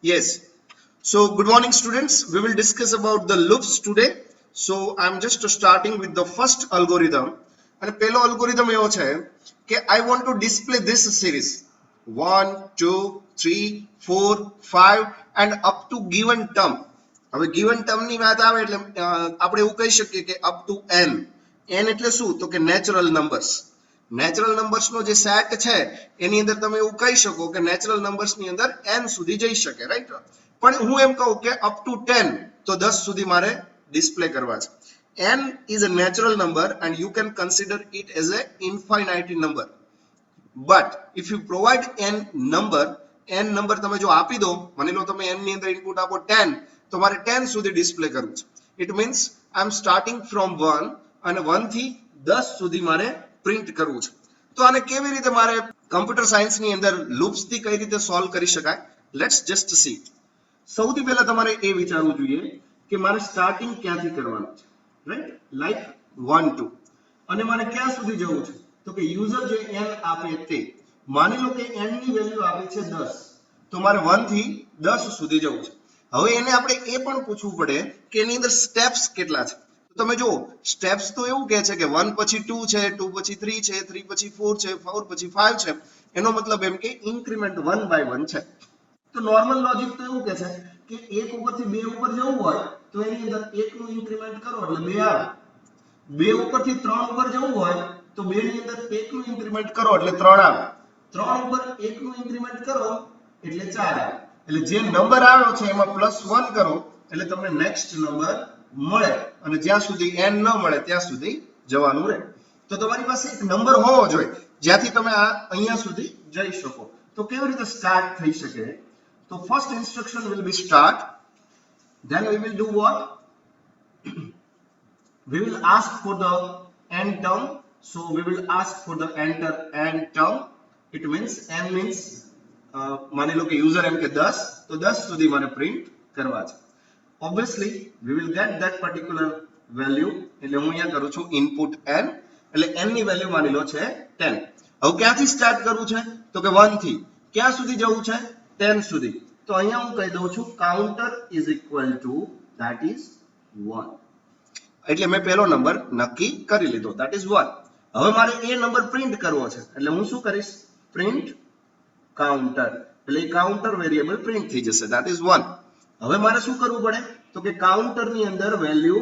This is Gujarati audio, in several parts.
Yes. So good morning students. We will discuss about the loops today. So I'm just starting with the first algorithm. And પહેલો algorithm એવો છે કે I want to display this series 1 2 3 4 5 and up to given term. હવે given term ની વાત આવે એટલે આપણે એવું કહી શકીએ કે up to n. n એટલે શું? તો કે natural numbers. નેચરલ નંબર્સ નો જે સેટ છે એની અંદર તમે એવું કહી શકો કે નેચરલ નંબર્સ ની અંદર n સુધી જઈ શકે, રાઈટ? પણ હું એમ કહું કે અપ ટુ 10 તો 10 સુધી મારે ડિસ્પ્લે કરવા છે. n is a natural number and you can consider it as a infinite number, but if you provide n number તમે જો આપી દો, માની લો તમે n ની અંદર ઇનપુટ આપો 10 તો મારે 10 સુધી ડિસ્પ્લે કરવું છે. It means I am starting from 1 અને 1 થી 10 સુધી મારે પ્રિન્ટ કરવું છે. તો આને કેવી રીતે મારે કમ્પ્યુટર સાયન્સ ની અંદર લૂપ્સ થી કઈ રીતે સોલ્વ કરી શકાય? Let's just C. સૌથી પહેલા તમારે એ વિચારવું જોઈએ કે મારે સ્ટાર્ટિંગ ક્યાંથી કરવાનું છે, રાઈટ? લાઈક 1 2 અને મારે ક્યાં સુધી જવું છે? તો કે યુઝર જે n આપે તે, માની લો કે n ની વેલ્યુ આપે છે 10 તો મારે 1 થી 10 સુધી જવું છે. હવે એને આપણે એ પણ પૂછવું પડે કે એની અંદર સ્ટેપ્સ કેટલા છે. તમે જો સ્ટેપ્સ તો એવું કહે છે કે 1 પછી 2 છે, 2 પછી 3 છે, 3 પછી 4 છે, 4 પછી 5 છે. એનો મતલબ એમ કે ઇન્ક્રીમેન્ટ 1 બાય 1 છે. તો નોર્મલ લોજિક તો એવું કહે છે કે 1 ઉપરથી 2 ઉપર જવું હોય તો એની અંદર 1 નું ઇન્ક્રીમેન્ટ કરો એટલે 2 આવે. 2 ઉપરથી 3 ઉપર જવું હોય તો 2 ની અંદર 1 નું ઇન્ક્રીમેન્ટ કરો એટલે 3 આવે. 3 ઉપર 1 નું ઇન્ક્રીમેન્ટ કરો એટલે 4 આવે. એટલે જે નંબર આવ્યો છે એમાં +1 કરો એટલે તમને નેક્સ્ટ નંબર મળે અને જ્યાં સુધી n ન મળે ત્યાં સુધી જવાનું રહે. તો તમારી પાસે એક નંબર હોવો જોઈએ જ્યાંથી તમે આ અહીંયા સુધી જઈ શકો. તો કેવી રીતે સ્ટાર્ટ થઈ શકે? તો first instruction will be start, then we will do what? We will ask for the n term, so we will ask for the enter n term. It means n means માની લો કે યુઝર એમ કે 10 તો 10 સુધી મારે પ્રિન્ટ કરવા છે. obviously we will get that particular value એટલે હું અહીંયા કરું છું input n એટલે n ની વેલ્યુ માની લો છે 10. હવે ક્યાંથી સ્ટાર્ટ કરવું છે? તો કે 1 થી ક્યાં સુધી જવું છે? 10 સુધી. તો અહીંયા હું કહી દઉં છું counter is equal to that is 1. એટલે મેં પહેલો નંબર નક્કી કરી લીધો, that is 1. હવે મારે એ નંબર પ્રિન્ટ કરવો છે એટલે હું શું કરીશ? પ્રિન્ટ કાઉન્ટર એટલે કાઉન્ટર વેરિયેબલ પ્રિન્ટ થઈ જશે, that is 1. હવે મારે શું કરવું પડે? તો કે કાઉન્ટર ની અંદર વેલ્યુ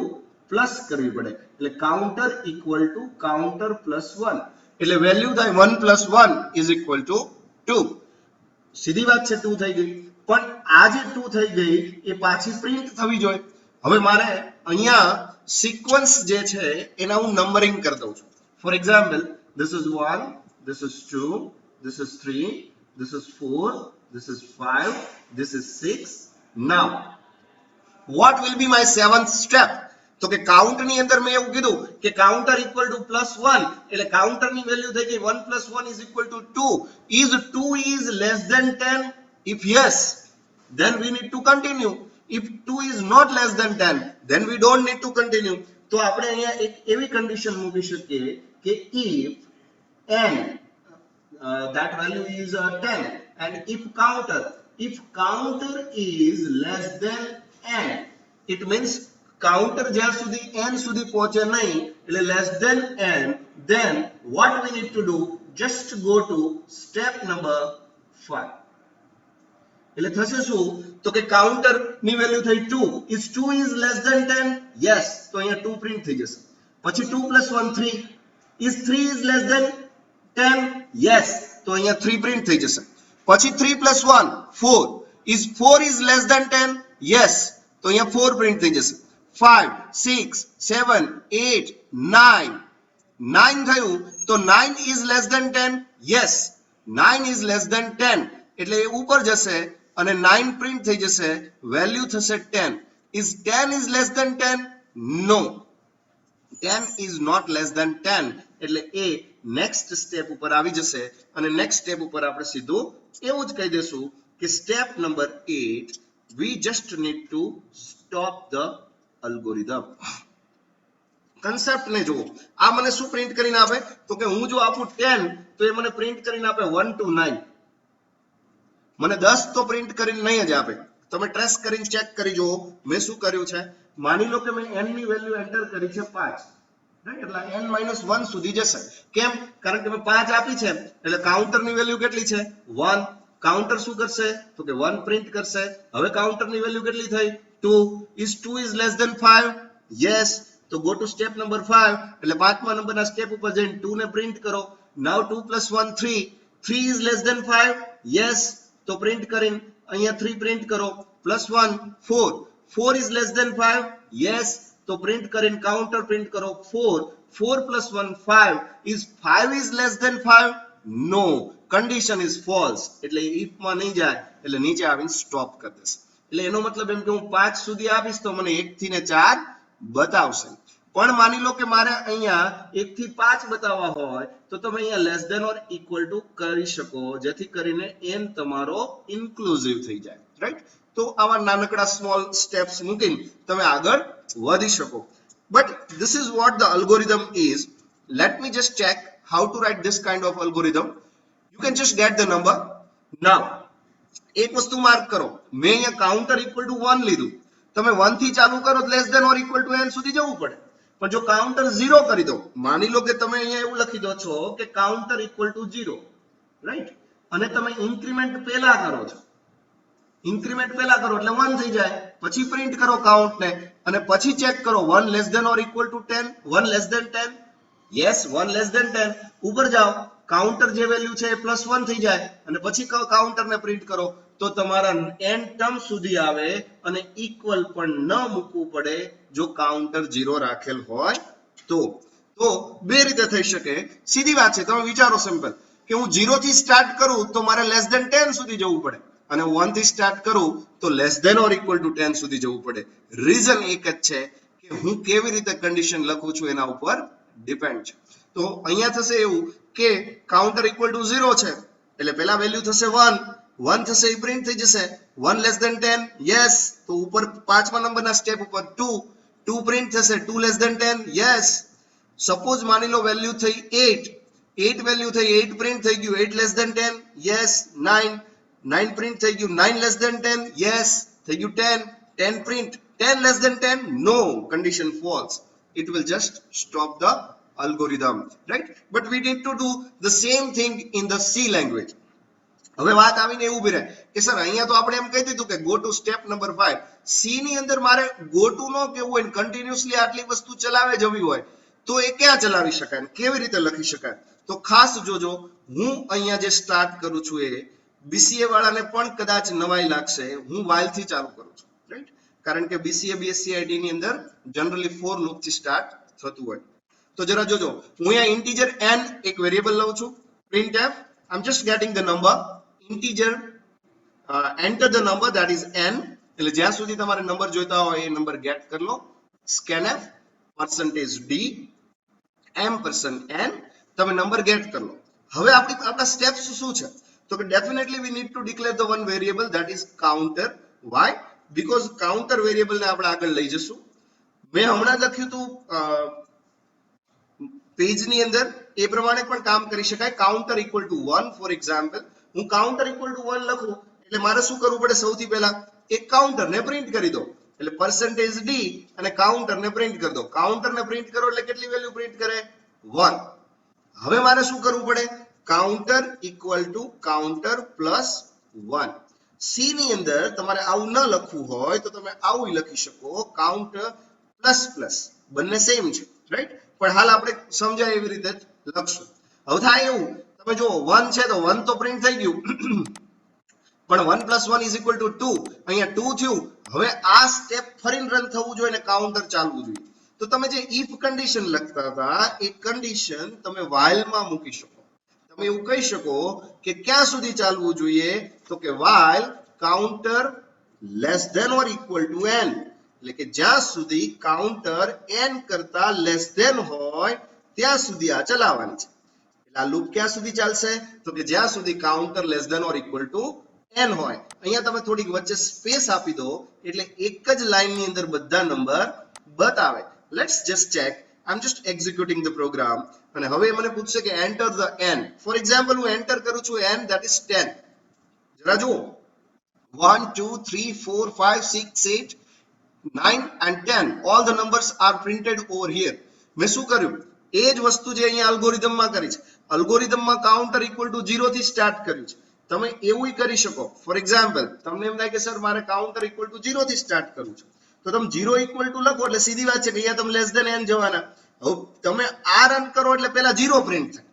પ્લસ કરવી પડે એટલે કાઉન્ટર ઇક્વલ ટુ કાઉન્ટર +1 એટલે વેલ્યુ થાય 1 + 1 is equal to 2. સીધી વાત છે 2 થઈ ગઈ, પણ આ જે 2 થઈ ગઈ એ પાછી પ્રિન્ટ થવી જોઈએ. હવે મારે અહીંયા સિક્વન્સ જે છે એના હું નંબરિંગ કરી દઉં છું. For example this is 1, this is 2, this is 3, this is 4, this is 5, this is 6. Now what will be my seventh step? તો કે કાઉન્ટ ની અંદર મેં એવું કીધું કે કાઉન્ટર ઇક્વલ ટુ +1 એટલે કાઉન્ટર ની વેલ્યુ થઈ ગઈ 1 + 1 is equal to 2. is 2 is less than 10? if yes, then we need to continue. if 2 is not less than 10, then we don't need to continue. તો આપણે અહીંયા એક એવી કન્ડિશન મૂકી શકીએ કે if n that value is 10 and if counter is less than n, it means counter જ્યાં સુધી n સુધી પહોંચે નહીં એટલે less than n, then what we need to do? just go to step number 5. એટલે થશે શું? તો કે કાઉન્ટર ની વેલ્યુ થઈ 2. is 2 is less than 10? yes, તો અહીંયા 2 પ્રિન્ટ થઈ જશે. પછી 2 + 1 3. is 3 is less than 10? yes, તો અહીંયા 3 પ્રિન્ટ થઈ જશે. પછી 3 + 1 4. is 4 is less than 10? yes, તો અહીંયા 4 પ્રિન્ટ થઈ જશે. 5 6 7 8 9. 9 થયું તો 9 is less than 10? yes, 9 is less than 10 એટલે એ ઉપર જશે અને 9 પ્રિન્ટ થઈ જશે, વેલ્યુ થશે 10. is 10 is less than 10? no, 10 is not less than 10 એટલે એ નેક્સ્ટ સ્ટેપ ઉપર આવી જશે અને નેક્સ્ટ સ્ટેપ ઉપર આપણે સીધું એવું જ કહી દેશું કે step number 8 we just need to stop the algorithm. Concept ને જુઓ, આ મને શું પ્રિન્ટ કરીને આપે? તો કે હું જો આપું 10 તો એ મને પ્રિન્ટ કરીને આપે 1 to 9. મને 10 તો પ્રિન્ટ કરીને નહીં જ આપે, તમે ટ્રેસ કરીને ચેક કરી જુઓ મેં શું કર્યું છે. માની લો કે મેં n ની વેલ્યુ એન્ટર કરી છે 5, રાઈટ, એટલે n-1 સુધી જશે. કેમ? કારણ કે મેં 5 આપી છે એટલે કાઉન્ટર ની વેલ્યુ કેટલી છે 1. કાઉન્ટર શું કરશે તો કે 1 પ્રિન્ટ કરશે. હવે કાઉન્ટર ની વેલ્યુ કેટલી થઈ 2. is 2 is less than 5? yes. તો ગો ટુ સ્ટેપ નંબર 5 એટલે પાંચમા નંબરના સ્ટેપ ઉપર જઈને 2 ને પ્રિન્ટ કરો. નાઉ 2 + 1 3. 3 is less than 5? yes. તો પ્રિન્ટ કરીને અહીંયા 3 પ્રિન્ટ કરો. +1 4. 4 is less than 5? yes. તો પ્રિન્ટ કરીને કાઉન્ટર પ્રિન્ટ કરો 4. 4 + 1 5. is 5 is less than 5? no. condition is false. એટલે if માં નહીં જાય એટલે નીચે આવીને સ્ટોપ કરી દેશે. એટલે એનો મતલબ એમ કે હું 5 સુધી આપીશ તો મને 1 થી ને 4 બતાવશે. પણ માની લો કે મારે અહીંયા 1 થી 5 બતાવવા હોય તો તમે અહીંયા less than or equal to કરી શકો જેથી કરીને n તમારો ઇન્ક્લુઝિવ થઈ જાય, રાઈટ. તો આવા નાનકડા સ્મોલ સ્ટેપ્સ મૂકીને તમે આગળ વધી શકો. But this is what the algorithm is. Let me just check how to write this kind of algorithm. You can just get the number. Now એક વસ્તુ માર્ક કરો, મેં અહીંયા કાઉન્ટર ઇક્વલ ટુ 1 લીધું. તમે 1 થી ચાલુ કરો તો less than or equal to n સુધી જવું પડે. પણ જો કાઉન્ટર 0 કરી દો, માની લો કે તમે અહીંયા એવું લખી દો છો કે કાઉન્ટર ઇક્વલ ટુ 0, રાઈટ, અને તમે ઇન્ક્રીમેન્ટ પહેલા કરો છો, ઇન્ક્રીમેન્ટ પહેલા કરો એટલે 1 થઈ જાય, પછી પ્રિન્ટ કરો કાઉન્ટ ને અને પછી ચેક કરો 1 less than or equal to 10, 1 less than 10, yes 1 less than 10. ઉપર જાઓ, કાઉન્ટર જે વેલ્યુ છે એ +1 થઈ જાય અને પછી કાઉન્ટર ને પ્રિન્ટ કરો તો તમારા n ટર્મ સુધી આવે અને ઇક્વલ પણ ન મૂકવું પડે જો કાઉન્ટર 0 રાખેલ હોય તો. તો બે રીતે થઈ શકે. સીધી વાત છે, તમે વિચારો સિમ્પલ કે હું 0 થી સ્ટાર્ટ કરું તો મારે લેસ ધેન 10 સુધી જવું પડે અને 1 થી સ્ટાર્ટ કરું તો less than or equal to 10 સુધી જવું પડે. રીઝન એક જ છે કે હું કેવી રીતે કન્ડિશન લખું છું એના ઉપર ડિપેન્ડ છે. તો અહીંયા થશે એવું કે કાઉન્ટર ઇક્વલ ટુ 0 છે એટલે પહેલા વેલ્યુ થશે 1. 1 થશે એ પ્રિન્ટ થઈ જશે. 1 લેસ ધેન 10, યસ. તો ઉપર પાંચમા નંબરના સ્ટેપ ઉપર 2. 2 પ્રિન્ટ થશે. 2 લેસ ધેન 10, યસ. સપોઝ માની લો વેલ્યુ થઈ 8. 8 વેલ્યુ થઈ, 8 પ્રિન્ટ થઈ ગયું. 8 લેસ ધેન 10, યસ. 9. 9 પ્રિન્ટ થઈ ગયું. 9 લેસ ધેન 10, યસ. થઈ ગયું 10. 10 print. 10 less than 10, no. Condition false. It will just stop the algorithm, right? But we need to do the same thing in the C language. હવે વાત આવીને એવું ઉભી રહે કે સર અહીંયા તો આપણે એમ કહી દીધું કે go to step number 5. C ની અંદર મારે ગો ટુ નો કેવું હોય, કન્ટિન્યુઅસલી આટલી વસ્તુ ચલાવે જવી હોય તો એ ક્યાં ચલાવી શકાય, કેવી રીતે લખી શકાય? તો ખાસ જોજો, હું અહીંયા જે સ્ટાર્ટ કરું છું એ બીસીએ વાળાને પણ કદાચ નવાઈ લાગશે, હું while થી ચાલુ કરું છું, રાઈટ? કારણ કે બીસીએ બીએસસીઆઈટી ની અંદર જનરલી ફોર લૂપ થી સ્ટાર્ટ થતું હોય. તો જરા જોજો, હું અહીંયા ઇન્ટીજર n એક વેરિયેબલ લઉં છું. printf, I'm just getting the number. integer, enter the number, that is n. એટલે જ્યાં સુધી તમારે નંબર જોઈતા હોય એ નંબર ગેટ કરી લો. scanf %d %n તમે નંબર ગેટ કરી લો. હવે આપણા સ્ટેપ્સ શું છે? તો કે definitely we need to declare the one variable, that is counter. why? because counter variable ને આપણે આગળ લઈ જશું. મેં હમણાં લખ્યું હતું પેજ ની અંદર, એ પ્રમાણે પણ કામ કરી શકાય. Counter equal to 1 for example, હું કાઉન્ટર ઇક્વલ ટુ 1 લખું એટલે મારે શું કરવું પડે? સૌથી પહેલા એક કાઉન્ટર ને પ્રિન્ટ કરી દો. એટલે %d અને કાઉન્ટર ને પ્રિન્ટ કરી દો. કાઉન્ટર ને પ્રિન્ટ કરો એટલે કેટલી વેલ્યુ પ્રિન્ટ કરે? 1. હવે મારે શું કરવું પડે? Counter equal to counter +1. C ની અંદર તમારે આવું ન લખવું હોય તો તમે આવું લખી શકો, કાઉન્ટર ++. બંને સેમ છે, રાઈટ? પણ હાલ આપણે સમજાય એવી રીતે લખશું. હવે થાય એવું, તમે જો 1 છે તો 1 તો પ્રિન્ટ થઈ ગયું પણ 1 + 1 = 2. અહીંયા 2 થયું. હવે આ સ્ટેપ ફરીને રન થવું જોઈએ અને કાઉન્ટર ચાલવું જોઈએ. તો તમે જે ઇફ કન્ડિશન લખતા હતા એ કન્ડિશન તમે while માં મૂકી શકો. તમે એવું કહી શકો કે ક્યાં સુધી ચાલવું જોઈએ? તો કે while counter less than or equal to n. એટલે કે જ્યાં સુધી કાઉન્ટર n કરતા લેસ ધેન હોય ત્યાં સુધી આ ચલાવવાની છે. એટલે આ લૂપ ક્યાં સુધી ચાલશે? તો કે જ્યાં સુધી counter less than or equal to n હોય. અહીંયા તમે થોડીક વચ્ચે સ્પેસ આપી દો એટલે એક જ લાઈન ની અંદર બધા નંબર બતાવે. Let's just check. I'm just executing the program. અને હવે મને પૂછશે કે enter the n. For example હું એન્ટર કરું છું n, that is 10. જરા જુઓ, 1 2 3 4 5 6 8 9 and 10 all the numbers are printed over here. મેં શું કર્યું એ જ વસ્તુ જે અહીંયા અલ્ગોરિધમમાં કરી છે. અલ્ગોરિધમમાં કાઉન્ટર ઇક્વલ ટુ 0 થી સ્ટાર્ટ કર્યું છે. તમે એવું કરી શકો. ફોર એક્ઝામ્પલ તમને એમ થાય કે સર મારે કાઉન્ટર ઇક્વલ ટુ 0 થી સ્ટાર્ટ કરવું છે, તો તમે 0 ઇક્વલ ટુ લખો એટલે સીધી વાત છે કે અહીંયા તમે લેસ ધેન n જવાના. હવે તમે આ રન કરો એટલે પહેલા 0 પ્રિન્ટ થાય.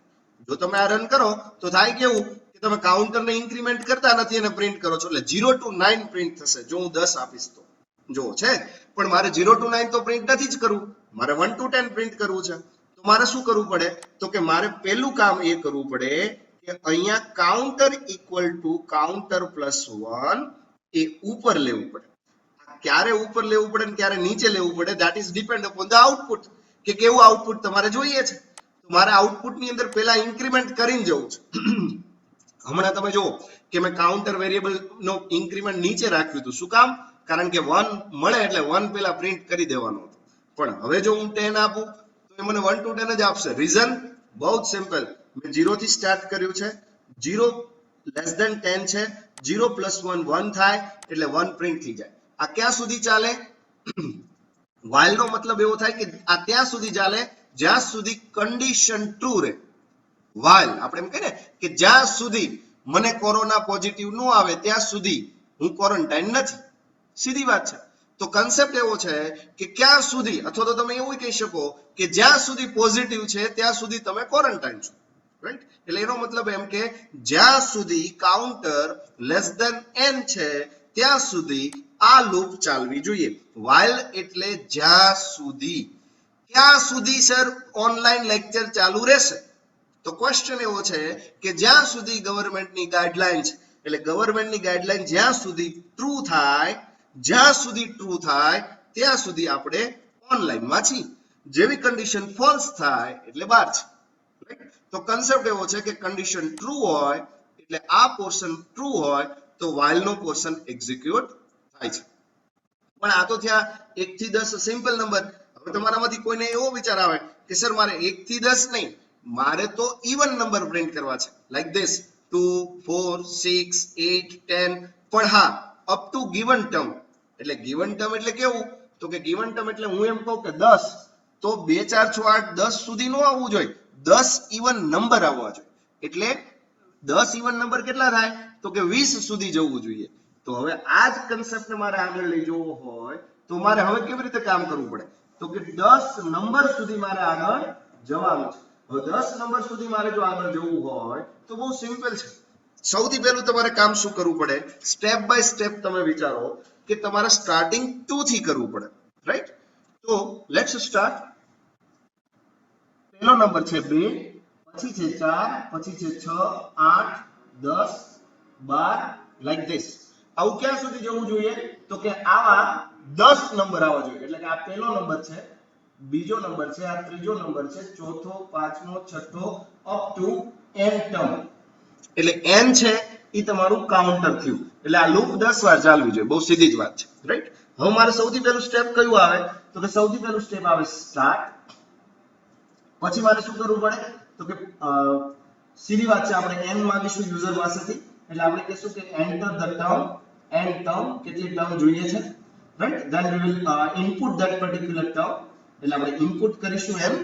જો તમે આ રન કરો તો થાય કેવું કે તમે કાઉન્ટરને ઇન્ક્રીમેન્ટ કરતા નથી અને પ્રિન્ટ કરો છો એટલે 0 to 9 પ્રિન્ટ થશે. જો હું 10 આપીશ તો જો છે, પણ મારે 0 to 9 તો પ્રિન્ટ નથી જ કરવું, મારે 1 to 10 પ્રિન્ટ કરવું છે. તો મારે શું કરવું પડે તો કે મારે પહેલું કામ એ કરવું પડે કે અહીંયા counter equal to counter plus 1 એ ઉપર લેવું પડે. ક્યારે ઉપર લેવું પડે ને ક્યારે નીચે લેવું પડે that is depend upon the output, કે કેવું આઉટપુટ તમારે જોઈએ છે. તો મારે આઉટપુટ ની અંદર પહેલા ઇન્ક્રીમેન્ટ કરીને જવું છે. હમણાં તમે જુઓ કે મેં કાઉન્ટર વેરિયેબલ નો ઇન્ક્રીમેન્ટ નીચે રાખ્યું હતું. શું કામ? કારણ કે 1 મળે એટલે 1 પહેલા પ્રિન્ટ કરી દેવાનો હતો. પણ હવે જો હું 10 આપું તો એ મને 1 to 10 જ આપશે. રીઝન બહુ જ સિમ્પલ, મેં 0 થી સ્ટાર્ટ કર્યું છે, 0 લેસ ધેન 10 છે, 0 પ્લસ 1 1 થાય એટલે 1 પ્રિન્ટ થઈ જાય. આ ક્યાં સુધી ચાલે? while નો મતલબ એવો થાય કે આ ત્યાં સુધી ચાલે જ્યાં સુધી કન્ડિશન ટ્રુ રહે. while આપણે એમ કહીએ ને કે જ્યાં સુધી મને કોરોના પોઝિટિવ ન આવે ત્યાં સુધી હું ક્વોરન્ટાઇન નથી. સીધી વાત છે. તો કન્સેપ્ટ એવો છે કે ક્યાં સુધી, અથવા તો તમે એવું કહી શકો કે જ્યાં સુધી પોઝિટિવ છે ત્યાં સુધી તમે ક્વોરન્ટાઇન છો, રાઈટ? એટલે એનો મતલબ એમ કે જ્યાં સુધી કાઉન્ટર લેસ ધેન n છે ત્યાં સુધી આ લૂપ ચાલવી જોઈએ. while એટલે જ્યાં સુધી. ક્યાં સુધી સર ઓનલાઈન લેક્ચર ચાલુ રહેશે? તો ક્વેશ્ચન એવો છે કે જ્યાં સુધી ગવર્મેન્ટની ગાઈડલાઈન છે, એટલે ગવર્મેન્ટની ગાઈડલાઈન જ્યાં સુધી ટ્રુ થાય, જ્યાં સુધી ટ્રુ થાય ત્યાં સુધી આપણે ઓનલાઈનમાં છીએ. જેવી કન્ડિશન ફોલ્સ થાય એટલે બહાર છે, રાઈટ? તો કન્સેપ્ટ એવો છે કે કન્ડિશન ટ્રુ હોય એટલે આ પોર્શન ટ્રુ હોય તો while નો પોર્શન એક્ઝિક્યુટ થાય છે. પણ આ તો થયા 1 થી 10 સિમ્પલ નંબર. હવે તમારામાંથી કોઈને એવો વિચાર આવે કે સર મારે 1 થી 10 નહીં, મારે તો ઇવન નંબર પ્રિન્ટ કરવા છે, લાઈક ધીસ 2 4 6 8 10. પણ હા, અપ ટુ ગિવન ટર્મ. એટલે ગિવન ટર્મ એટલે કેવું? તો કે ગિવન ટર્મ એટલે હું એમ કહું કે 10 તો 2 4 6 8 10 સુધી નો આવવું જોઈએ, 10 ઇવન નંબર આવવા જોઈએ. એટલે 10 ઇવન નંબર કેટલા થાય? તો કે 20 સુધી જવું જોઈએ. તો હવે આ જ કન્સેપ્ટને મારે આગળ લઈ જવો હોય તો મારે હવે કેવી રીતે કામ કરવું પડે? તો કે 10 નંબર સુધી મારે આગળ જવાનું છે. હવે 10 નંબર સુધી મારે જો આગળ જવું હોય તો બહુ સિમ્પલ છે. સૌથી પહેલું તમારે કામ શું કરવું પડે? સ્ટેપ બાય સ્ટેપ તમે વિચારો કે તમારે સ્ટાર્ટિંગ 2 થી કરવું પડે, રાઈટ? તો લેટ્સ સ્ટાર્ટ. પહેલો નંબર છે 2, પછી છે 4, પછી છે 6 8 10 12 લાઈક ધીસ. આવું ક્યાં સુધી જવું જોઈએ? તો કે આવા 10 નંબર આવવા જોઈએ. એટલે કે આ પહેલો નંબર છે, બીજો નંબર છે, આ ત્રીજો નંબર છે, ચોથો, પાંચમો, છઠ્ઠો અપ ટુ n ટર્મ. એટલે n છે એ તમારું કાઉન્ટર થયું. એટલે આ લૂપ 10 વાર ચાલવી જોઈએ. બહુ સીધી જ વાત છે, રાઈટ? હવે મારે સૌથી પહેલું સ્ટેપ કયું આવે? તો કે સૌથી પહેલું સ્ટેપ આવે સ્ટાર્ટ. પછી મારે શું કરવું પડે? તો કે સીધી વાત છે, આપણે n માંગીશું યુઝર પાસેથી. એટલે આપણે કહીશું કે enter the term, n term, કેટલી ટર્મ જોઈએ છે, right? Then we will input that particular term. એટલે આપણે ઇનપુટ કરીશું n.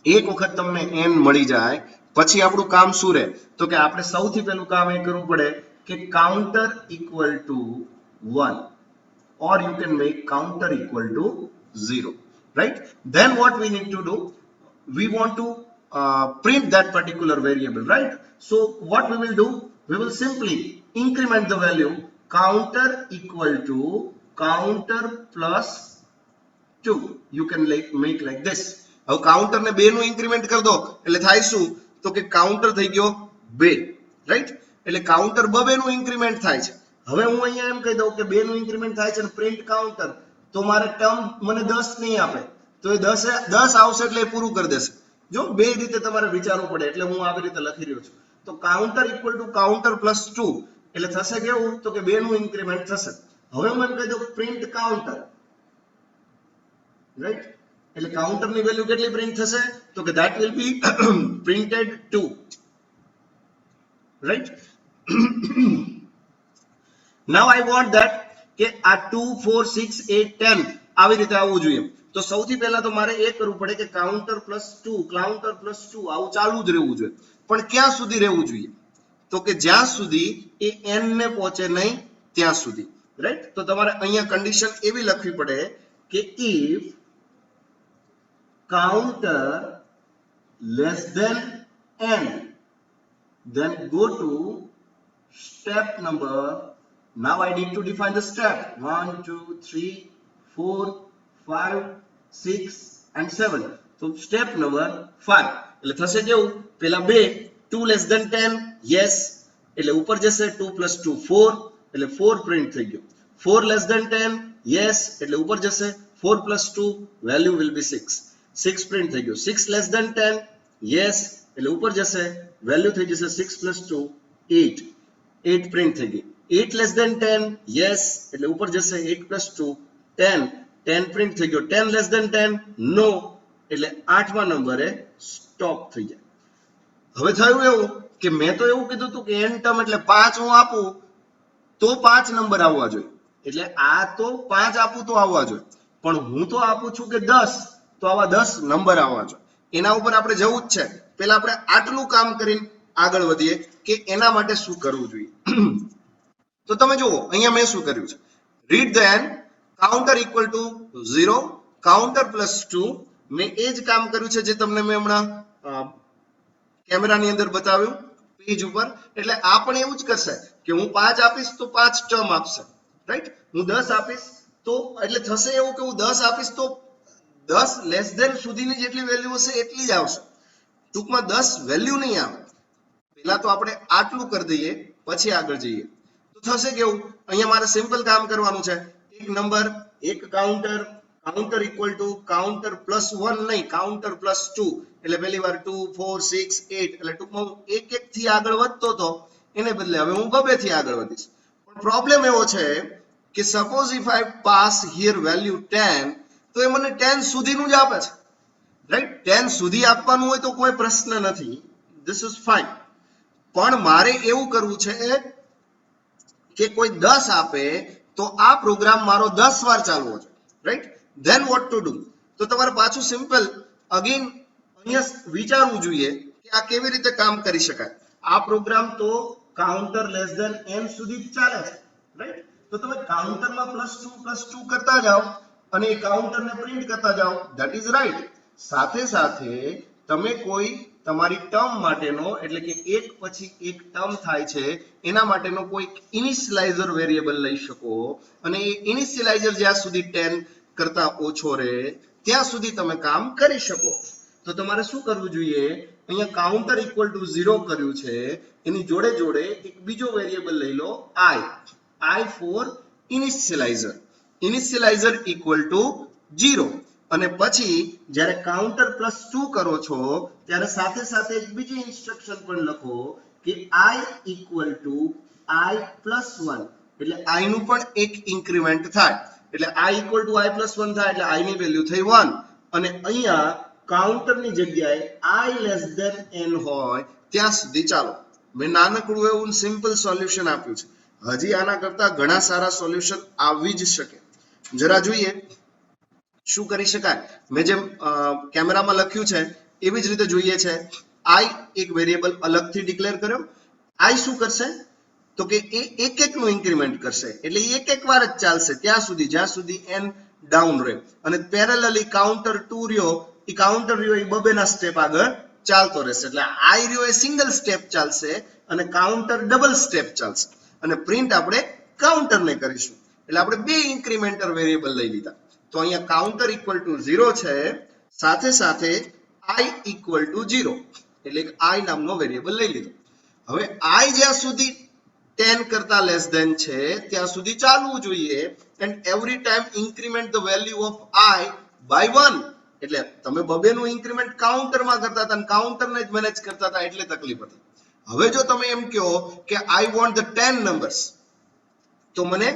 એક વખત તમને n મળી જાય પછી આપણું કામ શું રહે? તો કે આપણે સૌથી પહેલું કામ એ કરવું પડે કે counter equal to 1 or you can make counter equal to 0, right? Then what we need to do, we want to print that particular variable, right? So what we will do, we will simply increment the value counter equal to counter plus 2. You can make like this. હવે કાઉન્ટર ને 2 નું ઇન્ક્રીમેન્ટ કરી દો એટલે થાય શું? તો કે કાઉન્ટર થઈ ગયો 2, રાઈટ? એટલે કાઉન્ટર 2 નું ઇન્ક્રીમેન્ટ થાય છે. હવે હું અહીંયા એમ કહી દઉં કે 2 નું ઇન્ક્રીમેન્ટ થાય છે અને પ્રિન્ટ કાઉન્ટર, તો મારે ટર્મ મને 10 નહીં આપે તો એ 10 આવશે એટલે એ પૂરું કરી દેશે. જો બે રીતે તમારે વિચારવું પડે એટલે હું આવી રીતે લખી રહ્યો છું. તો counter equal to counter plus 2 એટલે થશે કેવું? તો કે 2 નું ઇન્ક્રીમેન્ટ થશે. હવે હું એમ કહી દઉં પ્રિન્ટ કાઉન્ટર, રાઈટ? એટલે કાઉન્ટર ની વેલ્યુ કેટલી પ્રિન્ટ થશે? તો કે that will be printed 2, right? Now I want that કે આ 2 4 6 8 10 આવી રીતે આવવું જોઈએ. તો સૌથી પહેલા તો મારે એ કરવું પડે કે કાઉન્ટર +2 કાઉન્ટર +2 આવું ચાલુ જ રહેવું જોઈએ. પણ ક્યાં સુધી રહેવું જોઈએ? તો કે જ્યાં સુધી એ n ને પહોંચે નહીં ત્યાં સુધી, રાઈટ? તો તમારે અહીંયા કન્ડિશન એવી લખવી પડે કે if counter less than n, then go to step number. Now I need to define the step 1 2 3 4 5 6 and 7. So step number 5 એટલે થશે કેવું? પેલા બે 2 less than 10 yes એટલે ઉપર જશે 2 + 2 4 એટલે 4 પ્રિન્ટ થઈ ગયો. 4 less than 10 yes એટલે ઉપર જશે 4 + 2 value will be 6. 6 પ્રિન્ટ થઈ ગયો. 6 less than 10 yes એટલે ઉપર જશે વેલ્યુ થઈ જશે 6 + 2 8. 8 પ્રિન્ટ થઈ ગઈ. 8 less than 10 yes એટલે ઉપર જશે 8 + 2 10. 10 પ્રિન્ટ થઈ ગયો. 10 less than 10 no એટલે 8મા નંબરે સ્ટોપ થઈ જાય. હવે થયું એવું કે મેં તો એવું કીધું હતું કે n ટર્મ એટલે 5 હું આપું તો 5 નંબર આવવા જોઈએ. એટલે આ તો 5 આપું તો આવવા જોઈએ. પણ હું તો આપું છું કે 10 તો આવા 10 નંબર આવવા જોઈએ. એના ઉપર આપણે જવું જ છે. પહેલા આપણે આટલું કામ કરીને આગળ વધીએ કે એના માટે શું કરવું જોઈએ. તો તમે જુઓ અહીંયા મેં શું કર્યું છે. Read the n counter equal two 0 counter +2 મેં એ જ કામ કર્યું છે જે તમને મેં હમણાં કેમેરાની અંદર બતાવ્યું પેજ ઉપર. એટલે આ પણ એવું જ કરશે કે હું 5 આપીશ તો 5 ટર્મ આપશે, રાઈટ? હું 10 આપીશ તો એટલે થશે એવું કે હું 10 આપીશ તો 10 લેસ ધેન સુધીની જેટલી વેલ્યુ હશે એટલી જ આવશે. ટૂંકમાં 10 વેલ્યુ નહીં આવે. પહેલા તો આપણે આટલું કરી દઈએ પછી આગળ જઈએ. તો થશે કેવું? અહીંયા મારે સિમ્પલ કામ કરવાનું છે. એક નંબર એક counter counter equal to counter +1 નહીં કાઉન્ટર +2 એટલે પહેલી વાર 2 4 6 8 એટલે ટૂંકમાં હું એક એક થી આગળ વધતો હતો એને બદલે હવે હું બબે થી આગળ વધીશ. પણ પ્રોબ્લેમ એવો છે કે suppose if I pass here value 10 તો એ મને 10 સુધીનું જ આપે છે, રાઈટ? 10 સુધી આપવાનું હોય તો કોઈ પ્રશ્ન નથી, ધીસ ઇઝ ફાઇન. પણ મારે એવું કરવું છે કે કોઈ 10 આપે તો આ પ્રોગ્રામ મારો 10 વાર ચાલવો છે, right? Then what to do? તો તમારે પાછું સિમ્પલ અગેન અહીંયા વિચારવું જોઈએ કે આ કેવી રીતે કામ કરી શકાય. આ પ્રોગ્રામ તો કાઉન્ટર લેસ ધેન n સુધી જ ચાલે છે, રાઈટ? તો તમે કાઉન્ટરમાં +2 કરતા જાઓ અને એ કાઉન્ટરને પ્રિન્ટ કરતા જાઓ, ધેટ ઇઝ રાઈટ. સાથે સાથે તમે કોઈ તમારી ટર્મ માટેનો એટલે કે એક પછી એક ટર્મ થાય છે એના માટેનો કોઈ ઇનિશિયલાઇઝર વેરિયેબલ લઈ શકો અને એ ઇનિશિયલાઇઝર જ્યાં સુધી 10 કરતા ઓછો રહે ત્યાં સુધી તમે કામ કરી શકો. તો તમારે શું કરવું જોઈએ? અહીંયા કાઉન્ટર ઇક્વલ ટુ 0 કર્યું છે એની જોડે જોડે એક બીજો વેરિયેબલ લઈ લો i four initialiser. Initialiser equal to 0 અને પછી જ્યારે કાઉન્ટર +2 કરો છો ત્યારે સાથે સાથે એક બીજી ઇન્સ્ટ્રક્શન પણ લખો કે i ઇક્વલ ટુ i +1 એટલે i નું પણ એક ઇન્ક્રીમેન્ટ થાય. એટલે i ઇક્વલ ટુ i +1 થાય એટલે i ની વેલ્યુ થઈ 1 અને અહીંયા કાઉન્ટરની જગ્યાએ i લેસ ધેન n હોય ત્યાં સુધી ચાલો. મેં નાનકડું એવું સિમ્પલ સોલ્યુશન આપ્યું છે. હજી આના કરતા ઘણા સારા સોલ્યુશન આવી જ શકે. જરા જોઈએ શું કરી શકાય. મેં જેમ કેમેરામાં લખ્યું છે એવી જ રીતે જોઈએ છે. i એક વેરિયેબલ અલગથી ડિક્લેર કર્યો. i શું કરશે? તો કે એ એક એક નું ઇન્ક્રીમેન્ટ કરશે એટલે એક એક વાર જ ચાલશે ત્યાં સુધી જ્યાં સુધી n ડાઉન રહે. અને પેરેલલી કાઉન્ટર 2 રહ્યો એ કાઉન્ટર રહ્યો એ બબેના સ્ટેપ આગળ ચાલતો રહેશે. એટલે i રહ્યો એ સિંગલ સ્ટેપ ચાલશે અને કાઉન્ટર ડબલ સ્ટેપ ચાલશે અને પ્રિન્ટ આપણે કાઉન્ટરને કરીશું. એટલે આપણે બે ઇન્ક્રીમેન્ટર વેરિયેબલ લઈ લીધા. તો અહીંયા કાઉન્ટર ઇક્વલ ટુ 0 છે સાથે સાથે i ઇક્વલ ટુ 0 એટલે i નામનો વેરિયેબલ લઈ લીધો. હવે i જ્યાં સુધી 10 કરતા લેસ ધેન છે ત્યાં સુધી ચાલવું જોઈએ and every time increment the value of i by 1. એટલે તમે બબેનું ઇન્ક્રીમેન્ટ કાઉન્ટરમાં કરતા હતા અને કાઉન્ટરને જ મેનેજ કરતા હતા એટલે તકલીફ હતી. હવે જો તમે એમ કહો કે આઈ વોન્ટ ધ 10 નંબર્સ તો મને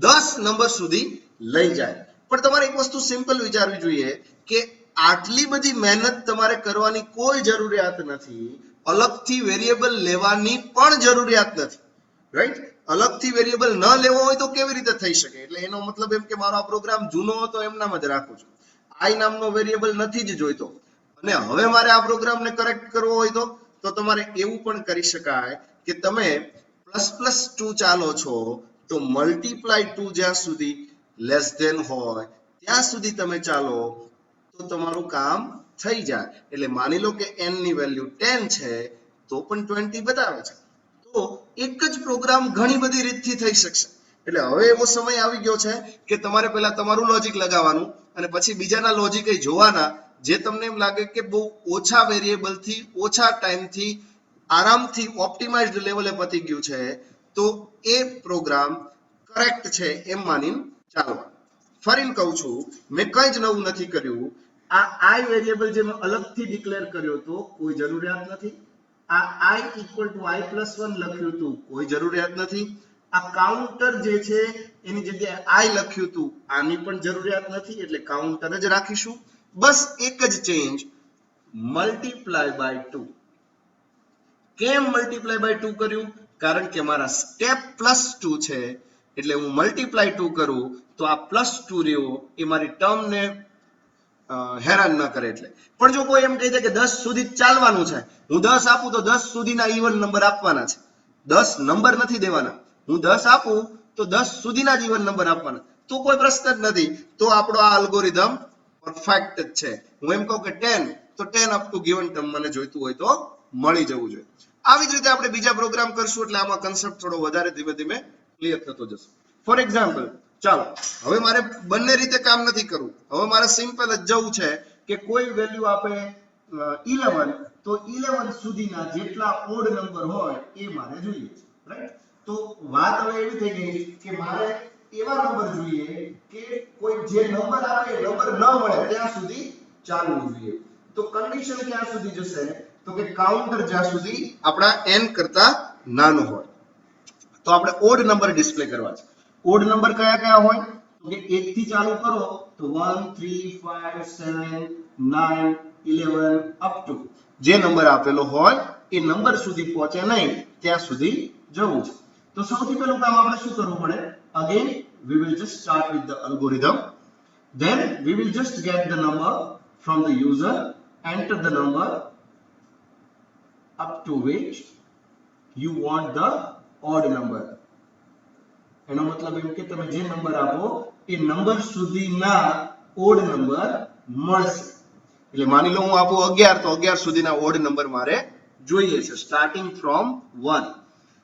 10 નંબર સુધી લઈ જાય. પણ તમારે એક વસ્તુ સિમ્પલ વિચારવી જોઈએ કે આટલી બધી મહેનત તમારે કરવાની કોઈ જરૂરિયાત નથી. અલગથી વેરિયેબલ લેવાની પણ જરૂરિયાત નથી, રાઈટ? અલગથી વેરિયેબલ ન લેવો હોય તો કેવી રીતે થઈ શકે? એટલે એનો મતલબ એમ કે મારો આ પ્રોગ્રામ જૂનો હતો એમનામ જ રાખું છું. આઈ નામનો વેરિયેબલ નથી જ જોઈતો અને હવે મારે આ પ્રોગ્રામને કરેક્ટ કરવો હોય તો તમારે એવું પણ કરી શકાય કે તમે ++2 ચાલો છો તો મલ્ટીપ્લાય 2 જ્યાં સુધી લેસ ધેન હોય ત્યાં સુધી તમે ચાલો તો તમારું કામ થઈ જાય. એટલે માની લો કે n ની વેલ્યુ 10 છે તો પણ 20 બતાવે છે. તો એક જ પ્રોગ્રામ ઘણી બધી રીતથી થઈ શકશે. એટલે હવે એવો સમય આવી ગયો છે કે તમારે પહેલા તમારું લોજિક લગાવવાનું અને પછી બીજાના લોજિક જોવાના જે તમને એમ લાગે કે બહુ ઓછા વેરિયેબલ થી ઓછા ટાઈમ થી આરામથી ઓપ્ટિમાઇઝ્ડ લેવલે પતી ગયું છે તો એ પ્રોગ્રામ કરેક્ટ છે એમ માનીને ચાલવા. ફરીને કહું છું, મેં કંઈ જ નવું નથી કર્યું. આ આઈ વેરિયેબલ જે મેં અલગથી ડિક્લેર કર્યો તો કોઈ જરૂરિયાત નથી. આ i = i+1 લખ્યું હતું કોઈ જરૂરિયાત નથી. આ કાઉન્ટર જે છે એની જગ્યાએ i લખ્યું હતું આની પણ જરૂરિયાત નથી એટલે કાઉન્ટર જ રાખીશું. બસ એક જ ચેન્જ, મલ્ટીપ્લાય બાય 2. કેમ મલ્ટીપ્લાય બાય 2 કર્યું? કારણ કે મારા સ્ટેપ +2 છે એટલે હું મલ્ટીપ્લાય 2 કરું તો આ +2 રહ્યો એ મારી ટર્મને હેરાન ન કરે એટલે. પણ જો કોઈ એમ કહી દે કે 10 સુધી ચાલવાનું છે, હું 10 આપું તો 10 સુધીના ઇવન નંબર આપવાના છે. 10 નંબર નથી દેવાના. હું 10 આપું તો 10 સુધીના જ ઇવન નંબર આપવાના. તો કોઈ પ્રશ્ન જ નથી. તો આપણો આ અલ્ગોરિધમ પરફેક્ટ જ છે. હું એમ કહું કે 10 તો 10 અપ ટુ ગિવન ટર્મ મને જોઈતું હોય તો મળી જવું જોઈએ. આવી જ રીતે આપણે બીજા પ્રોગ્રામ કરશું એટલે આમાં કન્સેપ્ટ થોડો વધારે ધીમે ધીમે ક્લિયર થતો જશે. ફોર એક્ઝામ્પલ, ચાલો હવે મારે બંને રીતે કામ નથી કરવું. હવે મારે સિમ્પલ જ જવું છે કે કોઈ વેલ્યુ આપે 11 તો 11 સુધીના જેટલા ઓડ નંબર હોય એ મારે જોઈએ છે, રાઈટ? તો વાત હવે એવી થઈ ગઈ કે મારે એવા નંબર જોઈએ કે કોઈ જે નંબર આવે એ નંબર ન મળે ત્યાં સુધી ચાલવું જોઈએ. તો કન્ડિશન ક્યાં સુધી જશે? તો કે કાઉન્ટર જ્યાં સુધી આપણા n કરતા નાનો હોય. તો આપણે ઓડ નંબર ડિસ્પ્લે કરવા છે. ઓડ નંબર કયા કયા હોય? તો કે 1 થી ચાલુ કરો તો 1 3 5 7 9 11 અપ ટુ જે નંબર આપેલો હોય એ નંબર સુધી પહોંચે નહીં ત્યાં સુધી જવું છે. તો સૌથી પહેલું કામ આપણે શું કરવું પડે? Again we will just start with the algorithm, then we will just get the number from the user, enter the number up to which you want the odd number. એનો મતલબ એમ કે તમે જે નંબર આપો એ નંબર સુધીના ઓડ નંબર મળશે. એટલે માની લો હું આપું 11 તો 11 સુધીના ઓડ નંબર મારે જોઈએ છે સ્ટાર્ટિંગ ફ્રોમ 1.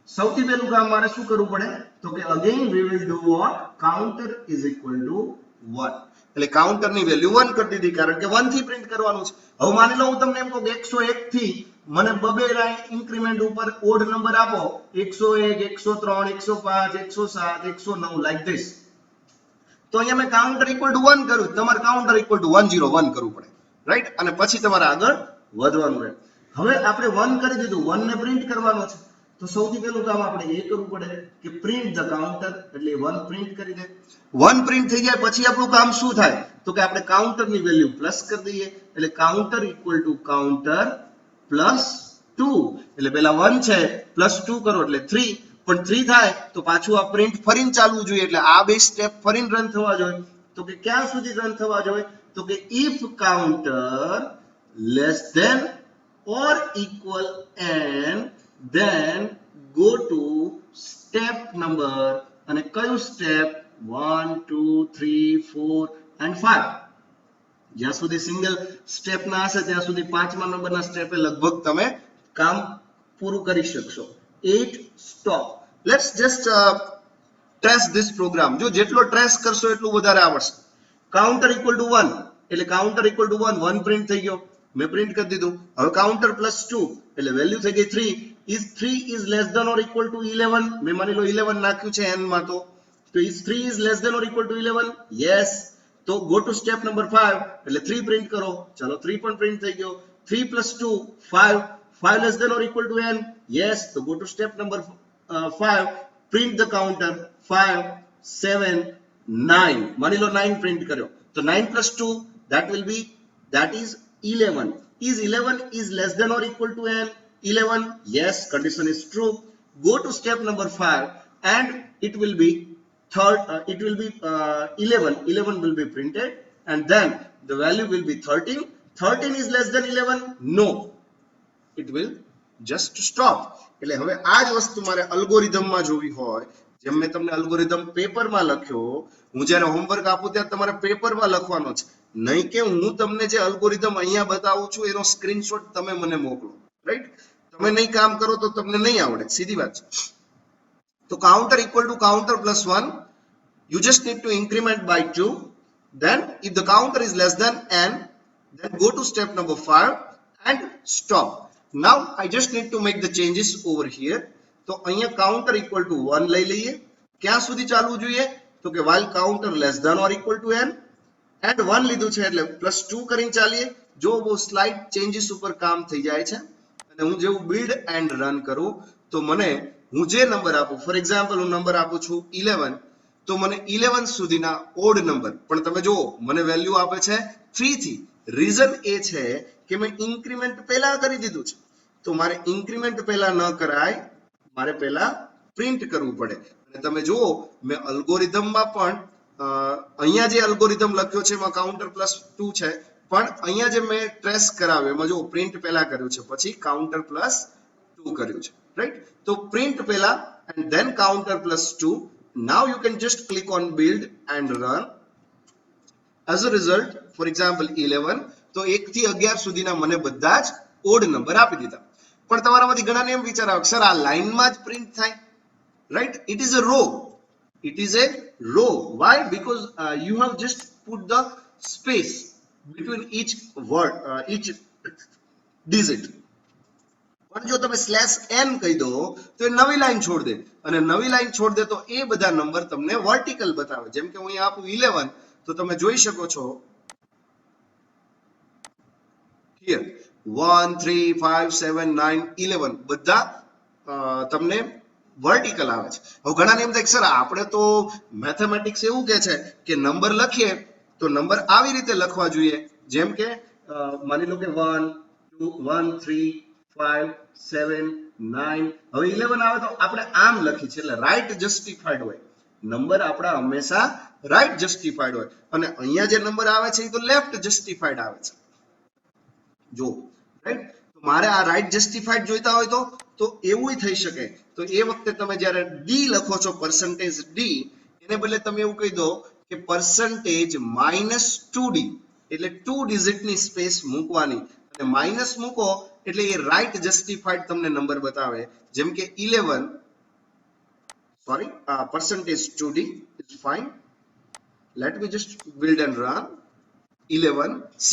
સૌથી પહેલું કામ મારે શું કરવું પડે? તો કે again we will do what? counter is equal to 1. એટલે કાઉન્ટર ની વેલ્યુ 1 કરી દીધી કારણ કે 1 થી પ્રિન્ટ કરવાનું છે. હવે માની લો હું તમને એમ કહું કે 101 થી મને બબે લાઈન ઇન્ક્રીમેન્ટ ઉપર ઓડ નંબર આપો 101 103 105 107 109 લાઈક ધીસ. તો અહીંયા મેં કાઉન્ટર ઇક્વલ ટુ 1 કર્યું, તમારે કાઉન્ટર ઇક્વલ ટુ 101 કરવું પડે, રાઈટ? અને પછી તમારે આગળ વધવાનું રહે. હવે આપણે 1 કરી દીધું, 1 ને પ્રિન્ટ કરવાનો છે. તો સૌથી પહેલું કામ આપણે એ કરવું પડે કે પ્રિન્ટ ધ કાઉન્ટર, એટલે 1 પ્રિન્ટ કરી દે. 1 પ્રિન્ટ થઈ જાય પછી આપણું કામ શું થાય? તો કે આપણે કાઉન્ટર ની વેલ્યુ પ્લસ કરી દઈએ એટલે કાઉન્ટર ઇક્વલ ટુ કાઉન્ટર +2. એટલે પહેલા 1 છે +2 કરો એટલે 3, પણ 3 થાય તો પાછું આ પ્રિન્ટ ફરીને ચાલવું જોઈએ એટલે આ બે સ્ટેપ ફરીને રન થવા જોઈએ. તો કે ક્યાં સુધી રન થવા જોઈએ? તો કે if counter less than or equal n then go to step number અને કયું સ્ટેપ? 1 2 3 4 and 5. જ્યાં સુધી સિંગલ સ્ટેપ ના હશે ત્યાં સુધી પાંચમા નંબરના સ્ટેપે લગભગ તમે કામ પૂરું કરી શકશો. 8 stop. Let's just trace this program. જો જેટલો ટ્રેસ કરશો એટલું વધારે આવડશે. કાઉન્ટર ઇક્વલ ટુ 1 એટલે કાઉન્ટર ઇક્વલ ટુ 1, 1 પ્રિન્ટ થઈ ગયો, મેં પ્રિન્ટ કરી દીધું. હવે કાઉન્ટર +2 એટલે વેલ્યુ થઈ ગઈ 3. is 3 is less than or equal to 11? મેં માની લો 11 નાખ્યું છે n માં, તો is 3 is less than or equal to 11? yes. તો ગો ટુ સ્ટેપ નંબર 5 એટલે 3 પ્રિન્ટ કરો. ચાલો 3 પણ પ્રિન્ટ થઈ ગયો. 3 + 2 5. 5 less than or equal to n? yes. તો go to step number 5, print the counter. 5 7 9. માની લો 9 પ્રિન્ટ કર્યો તો 9 + 2 that is 11. is 11 is less than or equal to n? 11? yes. condition is true. go to step number 5, and it will be 11 will be printed, and then the value will be 13. 13 is less than 11, no, it will just stop. એટલે હવે આ જ વસ્તુ મારે અલ્ગોરિધમમાં જોવી હોય, જેમ મેં તમને અલ્ગોરિધમ પેપરમાં લખ્યો, હું જ્યારે હોમવર્ક આપું ત્યારે તમારે પેપરમાં લખવાનો છે, નહીં કે હું તમને જે અલ્ગોરિધમ અહીંયા બતાવું છું એનો સ્ક્રીનશોટ તમે મને મોકલો, રાઈટ? તમે નહીં કામ કરો તો તમને નહીં આવડે, સીધી વાત છે. તો counter equal to counter plus 1, you just need to increment by 2. Then if the counter is less than n, then go to step number 5 and stop. Now I just need to make the changes over here. તો અહીંયા counter equal to 1 લઈ લઈએ. ક્યાં સુધી ચાલવું જોઈએ? તો કે while counter less than or equal to n, and 1 લીધું છે એટલે +2 કરીને ચાલીએ. જો બહુ સ્લાઇટ ચેન્જીસ ઉપર કામ થઈ જાય છે, અને હું જેવું બિલ્ડ એન્ડ રન કરું તો મને હું જે નંબર આપું, ફોર એક્ઝામ્પલ હું નંબર આપું છું 11, તો મને 11 સુધીના ઓડ નંબર, પણ તમે જુઓ મને વેલ્યુ આપે છે 3 થી. રીઝન એ છે કે મેં ઇન્ક્રીમેન્ટ પહેલા કરી દીધું છે, તો મારે ઇન્ક્રીમેન્ટ પહેલા ન કરાય, મારે પહેલા પ્રિન્ટ કરવું પડે. અને તમે જુઓ મેં અલ્ગોરિધમમાં પણ અહીંયા જે અલ્ગોરિધમ લખ્યો છે એમાં કાઉન્ટર +2 છે, પણ અહીંયા જે મેં ટ્રેસ કરાવ્યો એમાં જો પ્રિન્ટ પહેલા કર્યું છે, પછી કાઉન્ટર +2 કર્યું છે, રાઈટ? તો પ્રિન્ટ પહેલા and then counter +2. Now you can just click on build and run. As a result, for example 11, તો 1 થી 11 સુધીના મને બધા જ ઓડ નંબર આપી દીધા. પણ તમારામાંથી ઘણાને એમ વિચાર આવે સર આ લાઈનમાં જ પ્રિન્ટ થાય, right? It is a row, it is a row. Why? Because you have just put the space between each word, each digit. પણ જો તમે /n કહી દો તો એ નવી લાઈન છોડ દે, અને નવી લાઈન છોડ દે તો એ બધા નંબર તમને વર્ટિકલ બતાવે. જેમ કે હું અહીંયા આપું 11, તો તમે જોઈ શકો છો here 1 3 5 7 9 11 બધા તમને વર્ટિકલ આવે છે. હવે ઘણાને એમ થાય સર આપણે તો મેથેમેટિક્સ એવું કહે છે કે નંબર લખીએ તો નંબર આવી રીતે લખવા જોઈએ, જેમ કે માની લો કે 1 2 1 3 5 7 9, હવે 11 આવે તો આપણે આમ લખી છે એટલે રાઈટ જસ્ટિફાઈડ હોય. નંબર આપણા હંમેશા રાઈટ જસ્ટિફાઈડ હોય, અને અહીંયા જે નંબર આવે છે એ તો લેફ્ટ જસ્ટિફાઈડ આવે છે. જો રાઈટ, તો મારે આ રાઈટ જસ્ટિફાઈડ જોઈતા હોય તો એવું થઈ શકે. તો એ વખતે તમે જ્યારે ડી લખો છો પર્સન્ટેજ ડી, એને બદલે તમે એવું કહી દો કે પર્સન્ટેજ -2d, એટલે 2 ડિજિટની સ્પેસ મૂકવાની, અને માઇનસ મૂકો એટલે એ રાઈટ જસ્ટિફાઈડ તમને નંબર બતાવે. જેમ કે 11, sorry percentage 2d is fine. Let me just build and run 11c.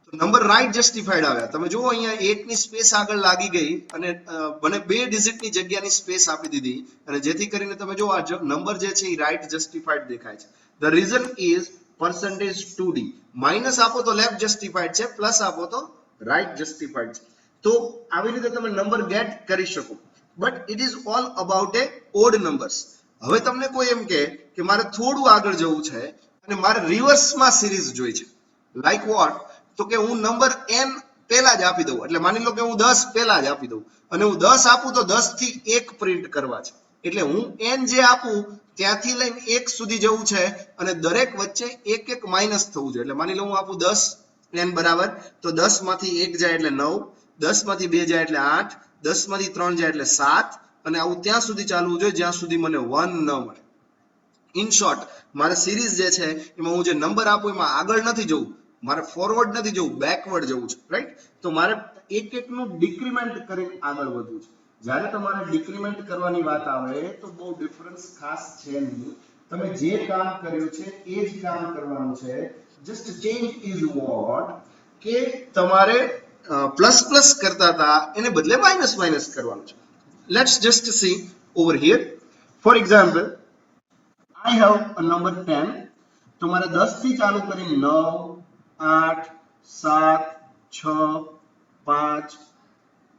તો નંબર રાઈટ જસ્ટિફાઈડ આવ્યા. તમે જુઓ અહીંયા 1 ની સ્પેસ આગળ લાગી ગઈ અને મને 2 ડિજિટની જગ્યાની સ્પેસ આપી દીધી, અને જેથી કરીને તમે જો આ નંબર જે છે એ રાઈટ જસ્ટિફાઈડ દેખાય છે. The reason is percentage 2d. Minus આપો તો લેફ્ટ જસ્ટિફાઈડ છે, પ્લસ આપો તો રાઈટ જસ્ટિફાઈડ છે. તો આવી રીતે તમે નંબર ગેટ કરી શકો. But it is all about A odd numbers. હવે તમને કોઈ એમ કે મારે થોડું આગળ જવું છે અને મારે રિવર્સમાં સિરીઝ જોઈ છે, લાઈક વોટ? તો કે હું નંબર n પહેલા જ આપી દઉં, એટલે માની લો કે હું 10 પહેલા જ આપી દઉં, અને હું 10 આપું તો 10 થી 1 પ્રિન્ટ કરવા છે, એટલે હું n જે આપું ત્યાંથી લઈને 1 સુધી જવું છે, અને દરેક વચ્ચે એક એક માઇનસ થવું જોઈએ. એટલે માની લો હું આપું 10 n બરાબર, તો 10 માંથી 1 જાય એટલે 9, 10 માંથી 2 જાય એટલે 8, 10 માંથી 3 જાય એટલે 7, અને આવું ત્યાં સુધી ચાલવું જોઈએ જ્યાં સુધી મને 1 ન મળે. ઇન શોર્ટ, મારે સિરીઝ જે છે એમાં હું જે નંબર આપું એમાં આગળ નથી જવું, મારે ફોરવર્ડ નથી જવું, બેકવર્ડ જવું છે, રાઈટ? તો મારે એક એકનું ડિક્રીમેન્ટ કરીને આગળ વધવું છે. જ્યારે તમારે ડિક્રીમેન્ટ કરવાની વાત આવે તો બહુ ડિફરન્સ ખાસ છે નહીં. તમે જે કામ કર્યું છે એ જ કામ કરવાનું છે. જસ્ટ ચેન્જ ઇઝ વોટ કે તમારે પ્લસ પ્લસ કરતા હતા એને બદલે માઇનસ માઇનસ કરવાનું છે. Let's just C over here. For example I have a number 10. તો મારે 10 થી ચાલુ કરી 9 8 7 6 5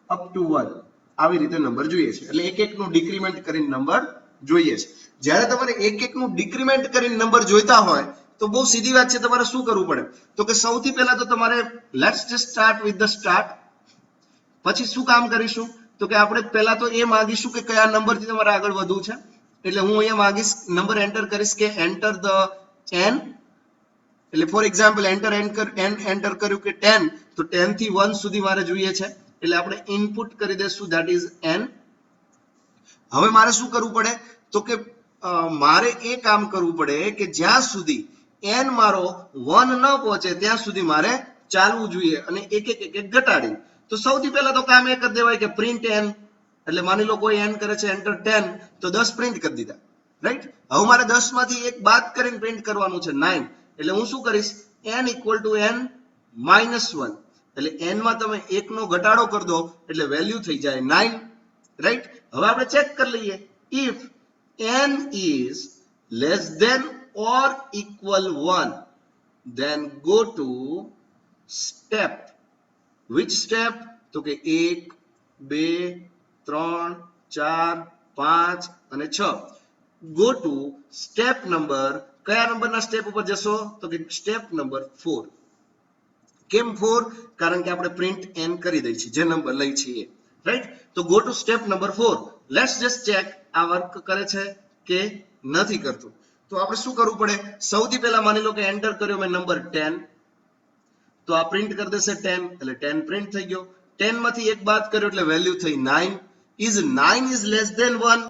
અપ ટુ 1 આવી રીતે નંબર જોઈએ છે. એટલે એક એકનું ડિક્રીમેન્ટ કરીને નંબર જોઈએ છે. જ્યારે તમારે એક એકનું ડિક્રીમેન્ટ કરીને નંબર જોઈતા હોય તો બહુ સીધી વાત છે, તમારે શું કરવું પડે? તો કે સૌથી પહેલા તો તમારે let's just start with the start. પછી શું કામ કરીશું? તો કે આપણે પહેલા તો એ માંગીશું કે કયા નંબરથી તમારે આગળ વધવું છે, એટલે હું અહીંયા માંગીશ નંબર એન્ટર કરીશ કે એન્ટર ધ n, એટલે ફોર એક્ઝામ્પલ એન્ટર કર્યું કે 10, તો 10 થી 1 સુધી મારે જોઈએ છે, એટલે આપણે ઇનપુટ કરી દઈશું ધેટ ઇઝ n. હવે મારે શું કરવું પડે તો કે મારે એ કામ કરવું પડે કે જ્યાં સુધી n મારો 1 ન પહોંચે ત્યાં સુધી મારે ચાલવું જોઈએ અને એક એક ઘટાડી. તો સૌથી પહેલા તો કામ એ કરી દેવાય કે પ્રિન્ટ n, એટલે માની લો કોઈ n કરે છે એન્ટર 10, તો 10 પ્રિન્ટ કરી દીધા, રાઈટ. હવે મારે 10 માંથી એક બાદ કરીને પ્રિન્ટ કરવાનું છે 9, એટલે હું શું કરીશ n equal to n minus 1, એટલે n માં તમે 1 નો ઘટાડો કરી દો એટલે વેલ્યુ થઈ જાય 9, રાઈટ. હવે આપણે ચેક કરી લઈએ, if n is less than or equal 1, then go to step. Which step? તો કે 1 2 3 4 5 અને 6. Go to step number. કયા નંબરના સ્ટેપ ઉપર જશો તો કે સ્ટેપ નંબર 4. કેમ 4? કારણ કે આપણે પ્રિન્ટ n કરી દઈ છે જે નંબર લઈ છીએ, રાઈટ. તો go to step number 4. Let's just check આ વર્ક કરે છે કે નથી કરતું. તો આપણે શું કરવું પડે, સૌથી પહેલા માની લો કે એન્ટર કર્યો મેં નંબર 10, તો આ પ્રિન્ટ કરી દેશે 10, એટલે 10 પ્રિન્ટ થઈ ગયો. 10 માંથી એક બાદ કર્યો એટલે વેલ્યુ થઈ 9. Is 9 is less than 1?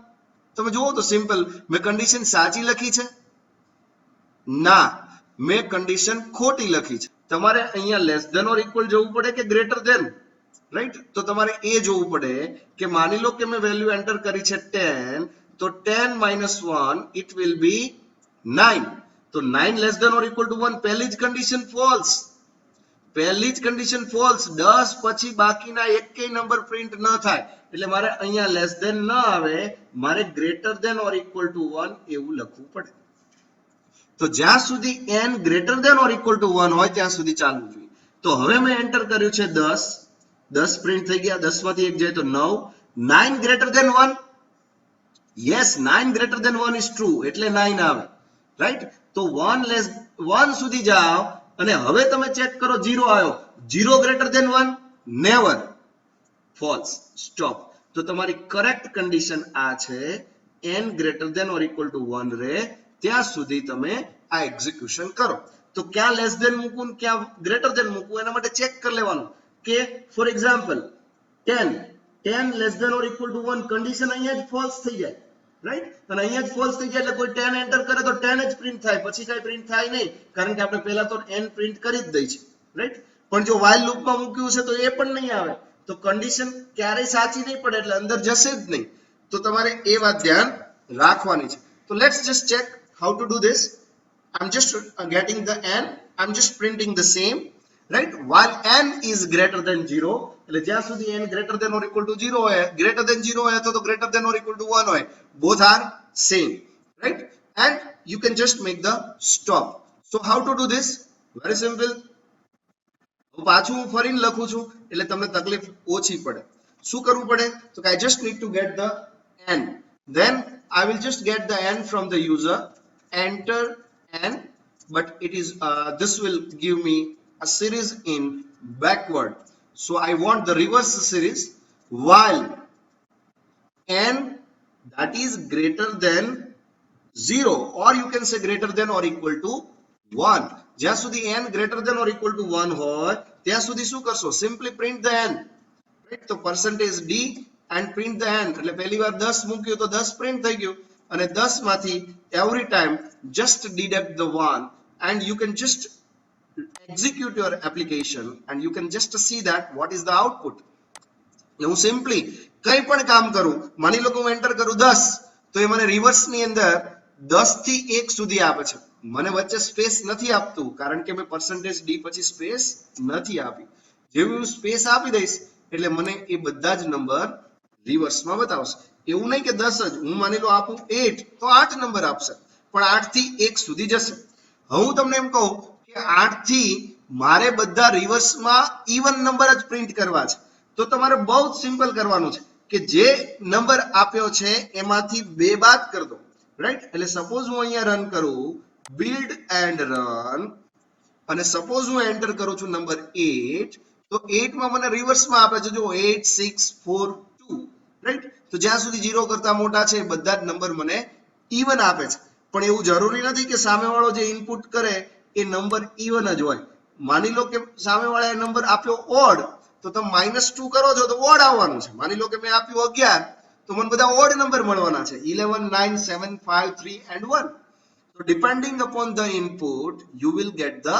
તમે જુઓ તો સિમ્પલ, મેં કન્ડિશન સાચી લખી છે? ના, મેં કન્ડિશન ખોટી લખી છે. તમારે અહીંયા લેસ ધેન ઓર ઇક્વલ જવું પડે કે ગ્રેટર ધેન, રાઈટ. તો તમારે એ જોવું પડે કે માની લો કે મેં વેલ્યુ એન્ટર કરી છે 10, તો 10 minus 1 it will be 9. તો 9 less than or equal to 1, પહેલી જ કન્ડિશન ફોલ્સ, પહેલી જ કન્ડિશન ફોલ્સ. 10 પછી બાકીના એકેય નંબર પ્રિન્ટ ન થાય, એટલે મારે અહીંયા લેસ ધેન ન આવે, મારે greater than or equal to 1 એવું લખવું પડે. તો જ્યાં સુધી n greater than or equal to 1 હોય ત્યાં સુધી ચાલવું જોઈએ. તો હવે મેં એન્ટર કર્યું છે 10, 10 પ્રિન્ટ થઈ ગયા, 10 માંથી એક જાય તો 9. 9 greater than 1? Yes, 9 greater than 1 is true, એટલે 9 આવે, રાઈટ. તો 1 સુધી જાઓ અને હવે તમે ચેક કરો 0 આવ્યો. 0 greater than 1? Never, false, stop. તો તમારી કરેક્ટ કન્ડિશન આ છે, n greater than or equal to 1 રહે ત્યાં સુધી તમે આ એક્ઝિક્યુશન કરો. તો ક્યાં લેસ ધેન મૂકવું ક્યાં ગ્રેટર ધેન મૂકવું એના માટે ચેક કરી લેવાનું કે for example 10 less than or equal to 1, condition અહીંયા જ ફોલ્સ થઈ જાય, રાઈટ. અને અહીંયા જ ફોલ્સ થઈ જાય એટલે કોઈ 10 એન્ટર કરે તો 10 જ પ્રિન્ટ થાય, પછી કઈ પ્રિન્ટ થાય નહીં, કારણ કે આપણે પહેલા તો n પ્રિન્ટ કરી જ દઈ છે, રાઈટ. પણ જો while લૂપમાં મૂક્યું છે તો એ પણ નહીં આવે, તો કન્ડિશન ક્યારેય સાચી નહીં પડે, એટલે અંદર જશે જ નહીં. તો તમારે એ વાત ધ્યાન રાખવાની છે. તો let's just check how to do this. I'm just getting the n, I'm just printing the same, right. While n is greater than 0, એટલે જ્યાં સુધી n greater than or equal to 0 હોય, greater than 0 હોય તો greater than or equal to 1 હોય, both are same, right. And you can just make the stop. So how to do this? Very simple. પાછું હું ફરીને લખું છું એટલે તમને તકલીફ ઓછી પડે. શું કરવું પડે તો I just need to get the n, then I will just get the n from the user, enter n, but it is this will give me a series in backward, so I want the reverse series. While n that is greater than 0, or you can say greater than or equal to 1, જ્યાં સુધી n greater than or equal to 1 હોય ત્યાં સુધી શું કરશો, simply print the n, right. તો percentage d and print the n, એટલે પહેલી વાર 10 મૂક્યું તો 10 પ્રિન્ટ થઈ ગયું, અને 10 માંથી every time just deduct the 1 and you can just execute your application and you can just see that what is the output. એટલે હું સિમ્પલી કઈ પણ કામ કરું, માની લો કે હું એન્ટર કરું 10, તો એ મને રિવર્સ ની અંદર 10 થી 1 સુધી આપે છે, મને વચ્ચે સ્પેસ નથી આપતું કારણ કે મેં percentage d પછી સ્પેસ નથી આપી. જેવું હું સ્પેસ આપી દઈશ એટલે મને એ બધા જ નંબર રિવર્સમાં બતાવશે. એવું નહીં કે 10 જ, હું માની લો આપું 8 તો 8 નંબર આપશે, પણ 8 થી 1 સુધી જશે. હવે હું તમને એમ કહું કે 8 થી મારે બધા રિવર્સમાં ઇવન નંબર જ પ્રિન્ટ કરવા છે, તો તમારે બહુ જ સિમ્પલ કરવાનું છે કે જે નંબર આપ્યો છે એમાંથી 2 બાદ કરી દો, રાઈટ. એટલે સપોઝ હું અહીંયા રન કરું, build and run, અને સપોઝ હું એન્ટર કરું છું નંબર 8, તો 8 માં મને રિવર્સમાં આપે છે જો 8 6 4 2, રાઈટ? તો જ્યાં સુધી 0 કરતા મોટા છે એ બધા જ નંબર મને ઇવન આપે છે, પણ એવું જરૂરી નથી કે સામેવાળો જે ઇનપુટ કરે એ નંબર ઇવન જ હોય. માની લો કે સામેવાળાએ નંબર આપ્યો ઓડ, તો તમે -2 કરો છો તો ઓડ આવવાનું છે. માની લો કે મેં આપ્યું 11, તો મને બધા ઓડ નંબર મળવાના છે, 11, 9, 7, 5, 3 and 1. So depending upon the input you will get the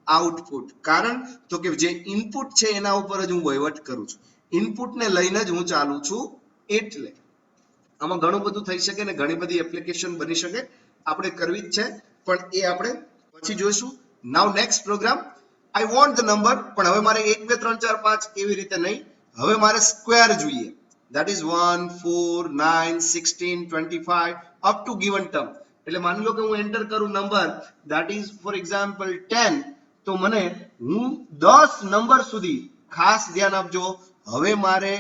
output. કારણ તો કે જે ઇનપુટ છે એના ઉપર જ હું વહીવટ કરું છું, ઇનપુટને લઈને જ હું ચાલુ છું. એટલે આમાં ઘણું બધું થઈ શકે ને ઘણી બધી એપ્લિકેશન બની શકે, આપણે કરવી જ છે, પણ એ આપણે પછી જોઈશું. Now next program, I want the number, પણ હવે મારે 1 2 3 4 5 એવી રીતે નહીં, હવે મારે સ્ક્વેર જોઈએ. that is 1 4 9 16 25 up to given term. એટલે માની લો કે હું એન્ટર કરું number, that is for example 10, તો મને હું 10 નંબર સુધી, ખાસ ધ્યાન આપજો, હવે મારે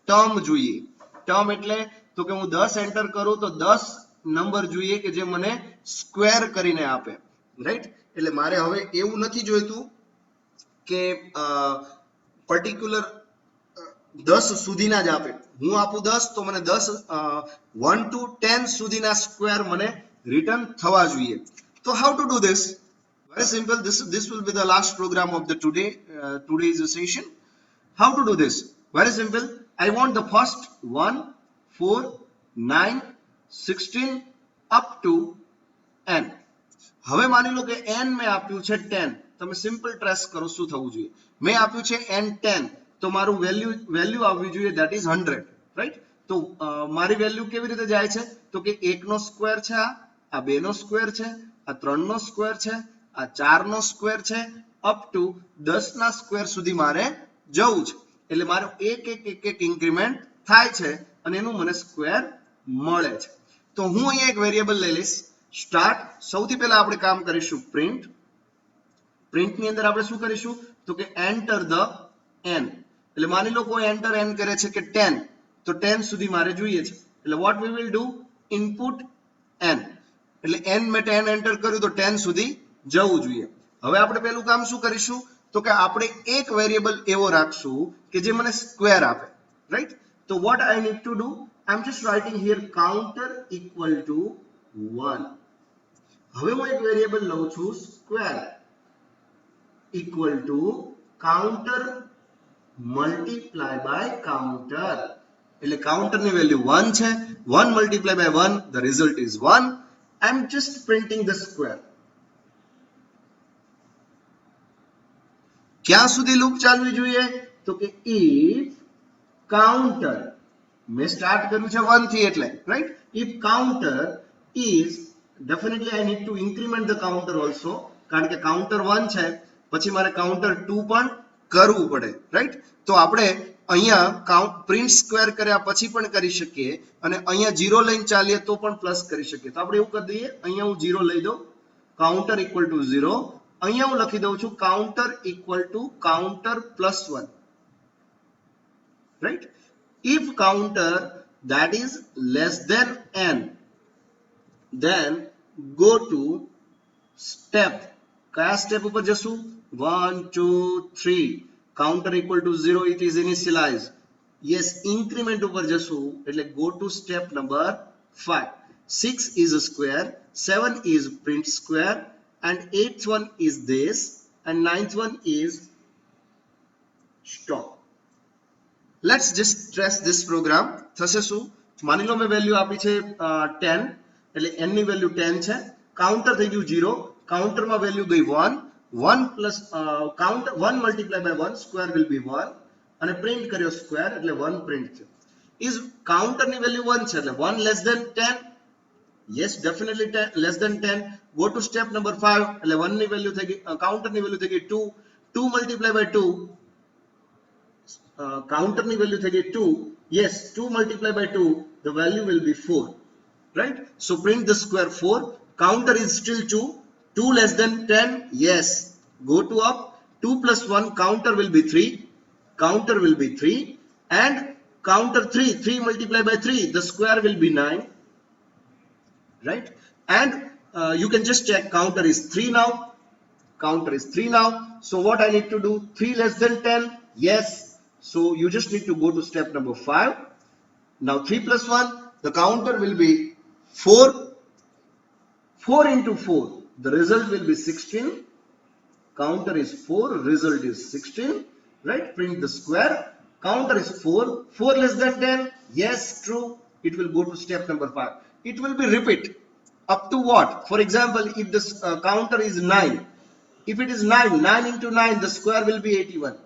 ટર્મ જોઈએ. ટર્મ એટલે તો કે હું 10 એન્ટર કરું તો 10 નંબર જોઈએ કે જે મને સ્ક્વેર કરીને આપે, રાઈટ? એટલે મારે હવે એવું નથી જોઈતું કે પર્ટિક્યુલર 10 સુધીના જ આપે. હું આપું 10 તો મને 10 1 to 10 સુધીના સ્ક્વેર મને રિટર્ન થવા જોઈએ. તો how to do this? very simple. This will be the last program of the today's session. How to do this? Very simple. I want the first 1 4 9 16 up to n. હવે માની લો કે n મેં આપ્યું છે 10, તમે સિમ્પલ ટ્રેસ કરો શું થવું જોઈએ. મેં આપ્યું છે n 10, તો મારું વેલ્યુ આવવી જોઈએ, that is 100, રાઈટ? તો મારી વેલ્યુ કેવી રીતે જાય છે? તો કે 1 નો સ્ક્વેર છે, આ 2 નો સ્ક્વેર છે, આ 3 નો સ્ક્વેર છે, આ 4 નો સ્ક્વેર છે, અપ ટુ 10 ના સ્ક્વેર સુધી મારે જવું છે. એટલે મારે એક ઇન્ક્રીમેન્ટ થાય છે અને એનું મને સ્ક્વેર મળે છે. તો હું અહીંયા એક વેરિયેબલ લઈ લઈશ, સ્ટાર્ટ. સૌથી પહેલા આપણે કામ કરીશું પ્રિન્ટ. પ્રિન્ટની અંદર આપણે શું કરીશું? તો કે એન્ટર ધ n. એટલે માની લો કોઈ એન્ટર n કરે છે કે 10, તો 10 સુધી મારે જોઈએ છે. એટલે what we will do? Input n. એટલે n મેં 10 એન્ટર કર્યું તો 10 સુધી જવું જોઈએ. હવે આપણે પહેલું કામ શું કરીશું? તો કે આપણે એક વેરિયેબલ એવો રાખશું કે જે મને સ્ક્વેર આપે, રાઈટ? તો what I need to do? I am just writing here counter equal to 1. હવે હું એક વેરિયેબલ લઉં છું square equal to counter multiply by counter. એટલે કાઉન્ટરની વેલ્યુ 1 છે, 1 multiply by 1, the result is 1. I am just printing the square. ક્યાં સુધી લૂપ ચાલવી જોઈએ? તો કે if counter, મેં સ્ટાર્ટ કર્યું છે 1 થી, એટલે right? if counter is, definitely I need to increment the counter also, કારણ કે કાઉન્ટર 1 છે, પછી મારે કાઉન્ટર 2 પણ કરવું પડે, રાઈટ? તો આપણે અહીંયા પ્રિન્ટ સ્ક્વેર કર્યા પછી પણ કરી શકીએ, અને અહીંયા 0 લઈને ચાલીએ તો પણ પ્લસ કરી શકીએ. તો આપણે એવું કરી દઈએ, અહીંયા હું 0 લઈ દઉં, કાઉન્ટર ઇક્વલ ટુ 0. અહીંયા હું લખી દઉં છું counter equal to counter plus 1, right? if counter that is less than n, then go to step. કયા સ્ટેપ ઉપર જશું? 1 2 3. counter equal to 0, it is initialized. yes, increment ઉપર જશું, એટલે go to step number 5. 6 is a square, 7 is print square, and 8th one is this, and 9th one is stop. let's just trace this program. થશે શું? માની લો મેં વેલ્યુ આપી છે 10, એટલે n ની વેલ્યુ 10 છે, કાઉન્ટર થઈ ગયું 0, કાઉન્ટરમાં વેલ્યુ ગઈ 1, 1 plus counter 1 multiply by 1, square will be 1, અને પ્રિન્ટ કર્યો સ્ક્વેર એટલે 1 પ્રિન્ટ છે. ઇઝ કાઉન્ટરની વેલ્યુ 1 છે, એટલે 1 less than 10. yes, definitely 10 less than 10. go to step number 5, એટલે 1 ની વેલ્યુ થઈ ગઈ, કાઉન્ટરની વેલ્યુ થઈ ગઈ 2, 2 મલ્ટીપ્લાય બાય 2, કાઉન્ટરની વેલ્યુ થઈ ગઈ 2. yes, 2 multiplied by 2, the value will be 4, right? so print the square 4. counter is still 2, 2 less than 10. yes, go to up, 2 plus 1, counter will be 3, counter will be 3, and counter 3 multiplied by 3, the square will be 9, right? and you can just check, counter is 3 now, counter is 3 now. so what I need to do? 3 less than 10. yes, so you just need to go to step number 5. Now 3 plus 1, the counter will be 4. 4 into 4, the result will be 16. Counter is 4, result is 16, right? Print the square. Counter is 4. 4 less than 10, yes, true. It will go to step number 5. It will be repeat up to what? For example, if this counter is 9, if it is 9, 9 into 9, the square will be 81,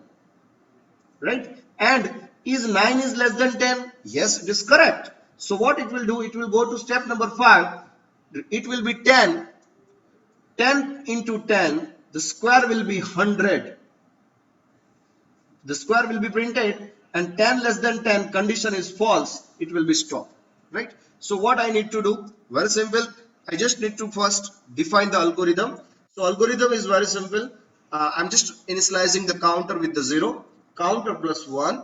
right? And is 9 is less than 10? Yes, it is correct. So what it will do, it will go to step number 5. It will be 10. 10 into 10, the square will be 100. The square will be printed, and 10 less than 10, condition is false, it will be stopped, right? So what I need to do, very simple, I just need to first define the algorithm. So algorithm is very simple. I'm just initializing the counter with the 0, counter plus 1,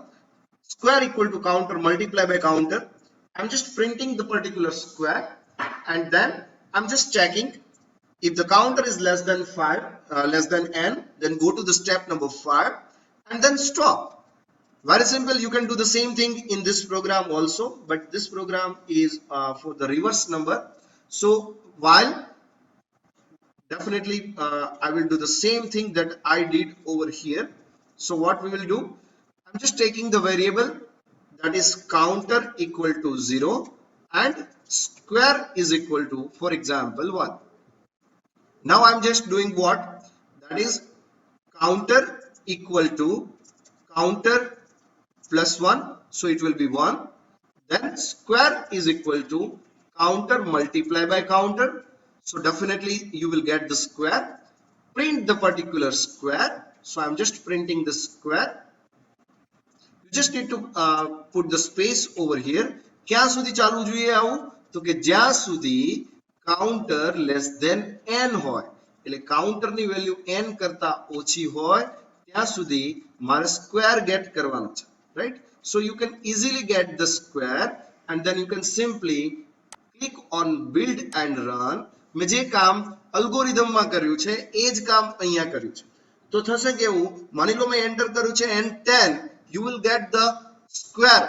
square equal to counter multiply by counter. I'm just printing the particular square, and then I'm just checking if the counter is less than 5, less than n, then go to the step number 5 and then stop. Very simple. You can do the same thing in this program also, but this program is for the reverse number. So while definitely I will do the same thing that I did over here. So what we will do, I'm just taking the variable that is counter equal to 0 and square is equal to, for example, 1. Now I'm just doing what? That is counter equal to counter plus 1. So it will be 1. Then square is equal to counter multiply by counter. So definitely you will get the square. Print the particular square. So I'm just printing the square. You just need to put the space over here. ક્યાં સુધી ચાલુ જોઈએ આવું? તો કે જ્યાં સુધી counter less than n હોય, એટલે counter ની વેલ્યુ n કરતા ઓછી હોય ત્યાં સુધી મારે square get કરવાનો છે, right? So you can easily get the square, and then you can simply click on build and run. મેં જે કામ અલ્ગોરિધમમાં કર્યું છે એ જ કામ અહીંયા કર્યું છે. તો થશે કેવું, માની લો મેં એન્ટર કર્યું છે n10, you will get the square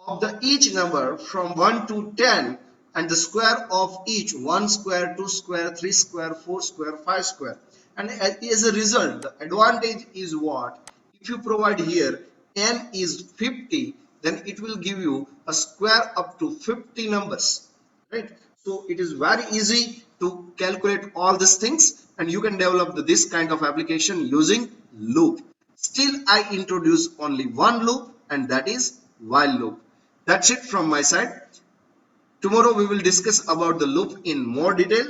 of the each number from 1 to 10, and the square of each 1 square, 2 square, 3 square, 4 square, 5 square. And as a result, the advantage is what? If you provide here n is 50, then it will give you a square up to 50 numbers, right? So it is very easy to calculate all these things, and you can develop this kind of application using loop. Still I introduce only one loop, and that is while loop. That's it from my side. Tomorrow we will discuss about the loop in more detail.